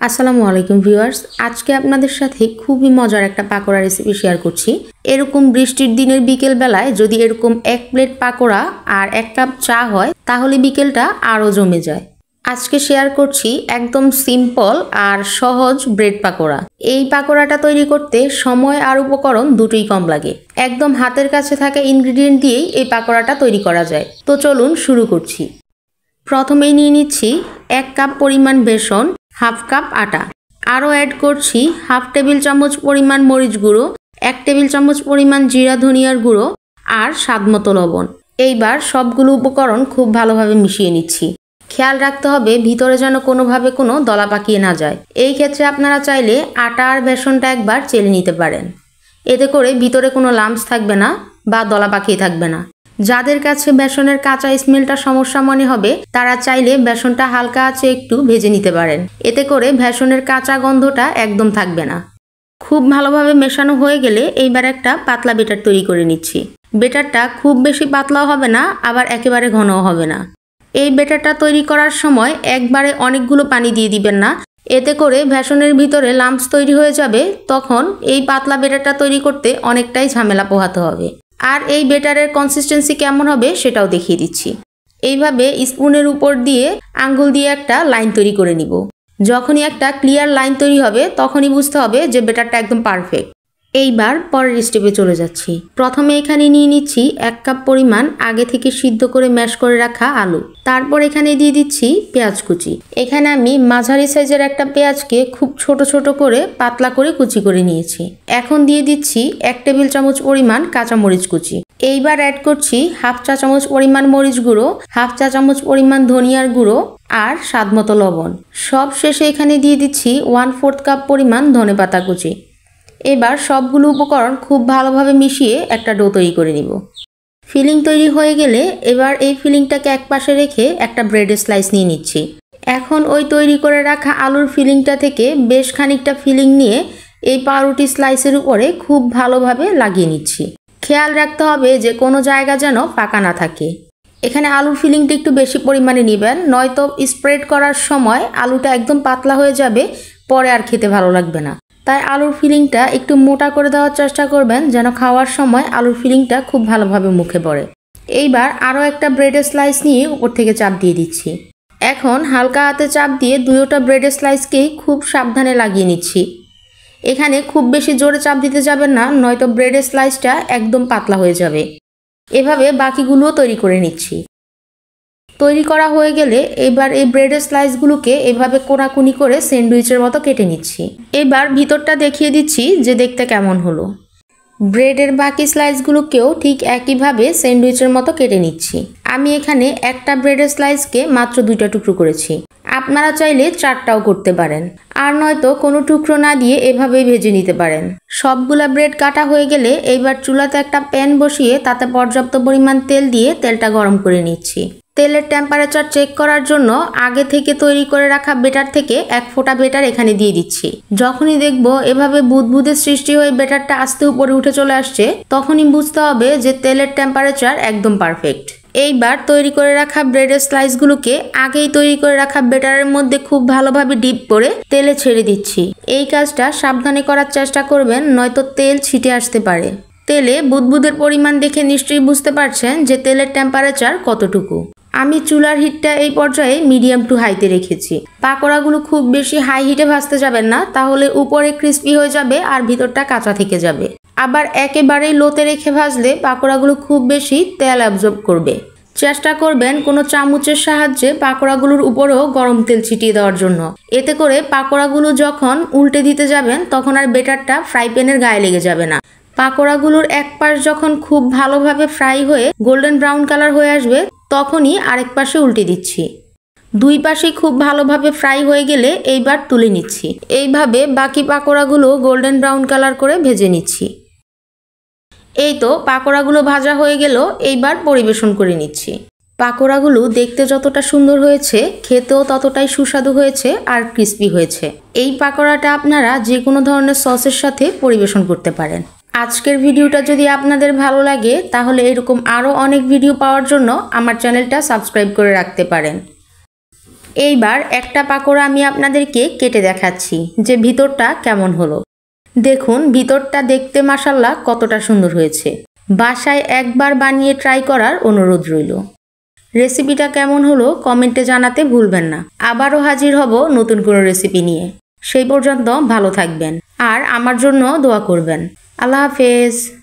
আসসালামু আলাইকুম ভিউয়ার্স, আজকে আপনাদের সাথে খুবই মজার একটা পাকোড়া রেসিপি শেয়ার করছি। এরকম বৃষ্টির দিনের বিকেল বেলায় যদি এরকম এক প্লেট পাকোড়া আর এক কাপ চা হয় তাহলে বিকেলটা আরও জমে যায়। আজকে শেয়ার করছি একদম সিম্পল আর সহজ ব্রেড পাকোড়া। এই পাকোড়াটা তৈরি করতে সময় আর উপকরণ দুটোই কম লাগে। একদম হাতের কাছে থাকা ইনগ্রিডিয়েন্ট দিয়েই এই পাকোড়াটা তৈরি করা যায়। তো চলুন শুরু করছি। প্রথমেই নিয়ে নিচ্ছি 1 কাপ পরিমাণ বেসন, হাফ কাপ আটা, আরও অ্যাড করছি হাফ টেবিল চামচ পরিমাণ মরিচ গুঁড়ো, 1 টেবিল চামচ পরিমাণ জিরা ধনিয়ার গুঁড়ো আর স্বাদমতো লবণ। এইবার সবগুলো উপকরণ খুব ভালোভাবে মিশিয়ে নিচ্ছি। খেয়াল রাখতে হবে ভিতরে যেন কোনোভাবে কোনো দলা পাকিয়ে না যায়। এই ক্ষেত্রে আপনারা চাইলে আটা আর বেসনটা একবার চেলে নিতে পারেন, এতে করে ভিতরে কোনো লাম্পস থাকবে না বা দলা পাকিয়ে থাকবে না। যাদের কাছে বেসনের কাঁচা স্মেলটা সমস্যা মনে হবে তারা চাইলে বেসনটা হালকা আঁচে একটু ভেজে নিতে পারেন, এতে করে বেসনের কাঁচা গন্ধটা একদম থাকবে না। খুব ভালোভাবে মেশানো হয়ে গেলে এইবার একটা পাতলা বেটার তৈরি করে নিচ্ছি। বেটারটা খুব বেশি পাতলাও হবে না, আবার একেবারে ঘনও হবে না। এই বেটারটা তৈরি করার সময় একবারে অনেকগুলো পানি দিয়ে দিবেন না, এতে করে বেসনের ভিতরে লাম্পস তৈরি হয়ে যাবে। তখন এই পাতলা বেটারটা তৈরি করতে অনেকটাই ঝামেলা পোহাতে হবে। আর এই বেটারের কনসিস্টেন্সি কেমন হবে সেটাও দেখিয়ে দিচ্ছি। এইভাবে স্পুনের উপর দিয়ে আঙ্গুল দিয়ে একটা লাইন তৈরি করে নিব। যখনই একটা ক্লিয়ার লাইন তৈরি হবে তখনই বুঝতে হবে যে বেটারটা একদম পারফেক্ট। এইবার পরের স্টেপে চলে যাচ্ছি। প্রথমে এখানে নিয়ে নিচ্ছি 1 কাপ পরিমাণ আগে থেকে সিদ্ধ করে ম্যাশ করে রাখা আলু। তারপর এখানে দিয়ে দিচ্ছি পেঁয়াজ কুচি। এখানে আমি মাঝারি সাইজের একটা পেঁয়াজকে খুব ছোট ছোট করে পাতলা করে কুচি করে নিয়েছি। এখন দিয়ে দিচ্ছি 1 টেবিল চামচ পরিমাণ কাঁচামরিচ কুচি। এইবার অ্যাড করছি হাফ চা চামচ পরিমাণ মরিচ গুঁড়ো, হাফ চা চামচ পরিমাণ ধনিয়ার গুঁড়ো আর স্বাদমতো লবণ। সব শেষে এখানে দিয়ে দিচ্ছি 1/4 কাপ পরিমাণ ধনেপাতা কুচি। এবার সবগুলো উপকরণ খুব ভালোভাবে মিশিয়ে একটা ডো তৈরি করে নিব। ফিলিং তৈরি হয়ে গেলে এবার এই ফিলিংটাকে একপাশে রেখে একটা ব্রেডের স্লাইস নিয়ে নিচ্ছি। এখন ওই তৈরি করে রাখা আলুর ফিলিংটা থেকে বেশ খানিকটা ফিলিং নিয়ে এই পাউরুটি স্লাইসের উপরে খুব ভালোভাবে লাগিয়ে নিচ্ছি। খেয়াল রাখতে হবে যে কোনো জায়গা যেন ফাঁকা না থাকে। এখানে আলুর ফিলিংটা একটু বেশি পরিমাণে নেবেন, নয়তো স্প্রেড করার সময় আলুটা একদম পাতলা হয়ে যাবে, পরে আর খেতে ভালো লাগবে না। তাই আলুর ফিলিংটা একটু মোটা করে দেওয়ার চেষ্টা করবেন যেন খাওয়ার সময় আলুর ফিলিংটা খুব ভালোভাবে মুখে পড়ে। এইবার আরও একটা ব্রেডের স্লাইস নিয়ে উপর থেকে চাপ দিয়ে দিচ্ছি। এখন হালকা হাতে চাপ দিয়ে দুইটা ব্রেডের স্লাইসকেই খুব সাবধানে লাগিয়ে নিচ্ছি। এখানে খুব বেশি জোরে চাপ দিতে যাবেন না, নয়তো ব্রেডের স্লাইসটা একদম পাতলা হয়ে যাবে। এভাবে বাকিগুলোও তৈরি করে নিচ্ছি। তৈরি করা হয়ে গেলে এবার এই ব্রেডের স্লাইসগুলোকে এভাবে কোনাকুনি করে স্যান্ডউইচের মতো কেটে নিচ্ছি। এবার ভিতরটা দেখিয়ে দিচ্ছি যে দেখতে কেমন হলো। ব্রেডের বাকি স্লাইসগুলোকেও ঠিক একইভাবে স্যান্ডউইচের মতো কেটে নিচ্ছি। আমি এখানে একটা ব্রেডের স্লাইসকে মাত্র 2টা টুকরো করেছি, আপনারা চাইলে 4টাও করতে পারেন, আর নয়তো কোনো টুকরো না দিয়ে এভাবেই ভেজে নিতে পারেন। সবগুলা ব্রেড কাটা হয়ে গেলে এইবার চুলাতে একটা প্যান বসিয়ে তাতে পর্যাপ্ত পরিমাণ তেল দিয়ে তেলটা গরম করে নিচ্ছি। তেলের টেম্পারেচার চেক করার জন্য আগে থেকে তৈরি করে রাখা বেটার থেকে 1 ফোঁটা বেটার এখানে দিয়ে দিচ্ছি। যখনই দেখব এভাবে বুদবুদের সৃষ্টি হয়ে বেটারটা আস্তে উপরে উঠে চলে আসছে তখনই বুঝতে হবে যে তেলের টেম্পারেচার একদম পারফেক্ট। এইবার তৈরি করে রাখা ব্রেডের স্লাইসগুলোকে আগেই তৈরি করে রাখা বেটারের মধ্যে খুব ভালোভাবে ডিপ করে তেলে ছেড়ে দিচ্ছি। এই কাজটা সাবধানে করার চেষ্টা করবেন, নয়তো তেল ছিটে আসতে পারে। তেলে বুদবুদের পরিমাণ দেখে নিশ্চয়ই বুঝতে পারছেন যে তেলের টেম্পারেচার কতটুকু। আমি চুলার হিটটা এই পর্যায়ে মিডিয়াম টু হাইতে রেখেছি। পাকোড়াগুলো খুব বেশি হাই হিটে ভাজতে যাবেন না, তাহলে উপরে ক্রিস্পি হয়ে যাবে আর ভিতরটা কাঁচা থেকে যাবে। আবার একেবারেই লোতে রেখে ভাজলে পাকোড়াগুলো খুব বেশি তেল অ্যাবজর্ব করবে। চেষ্টা করবেন কোনো চামচের সাহায্যে পাকোড়াগুলোর উপরেও গরম তেল ছিটিয়ে দেওয়ার জন্য। এতে করে পাকোড়াগুলো যখন উল্টে দিতে যাবেন তখন আর বেটারটা ফ্রাই প্যানের গায়ে লেগে যাবে না। পাকোড়াগুলোর এক পাশ যখন খুব ভালোভাবে ফ্রাই হয়ে গোল্ডেন ব্রাউন কালার হয়ে আসবে তখনই আরেক পাশে উল্টে দিচ্ছি। দুই পাশেই খুব ভালোভাবে ফ্রাই হয়ে গেলে এইবার তুলে নিচ্ছি। এইভাবে বাকি পাকোড়াগুলো গোল্ডেন ব্রাউন কালার করে ভেজে নিচ্ছি। এই তো পাকোড়াগুলো ভাজা হয়ে গেল, এইবার পরিবেশন করে নিচ্ছি। পাকোড়াগুলো দেখতে যতটা সুন্দর হয়েছে খেতেও ততটাই সুস্বাদু হয়েছে আর ক্রিস্পি হয়েছে। এই পাকোড়াটা আপনারা যে কোনো ধরনের সসের সাথে পরিবেশন করতে পারেন। আজকের ভিডিওটা যদি আপনাদের ভালো লাগে তাহলে এরকম আরও অনেক ভিডিও পাওয়ার জন্য আমার চ্যানেলটা সাবস্ক্রাইব করে রাখতে পারেন। এইবার একটা পাকোড়া আমি আপনাদেরকে কেটে দেখাচ্ছি যে ভিতরটা কেমন হলো। দেখুন ভিতরটা দেখতে মাশাআল্লাহ কতটা সুন্দর হয়েছে। বাসায় একবার বানিয়ে ট্রাই করার অনুরোধ রইল। রেসিপিটা কেমন হলো কমেন্টে জানাতে ভুলবেন না। আবারও হাজির হব নতুন কোনো রেসিপি নিয়ে। সেই পর্যন্ত ভালো থাকবেন আর আমার জন্য দোয়া করবেন। আল্লাহ হাফেজ।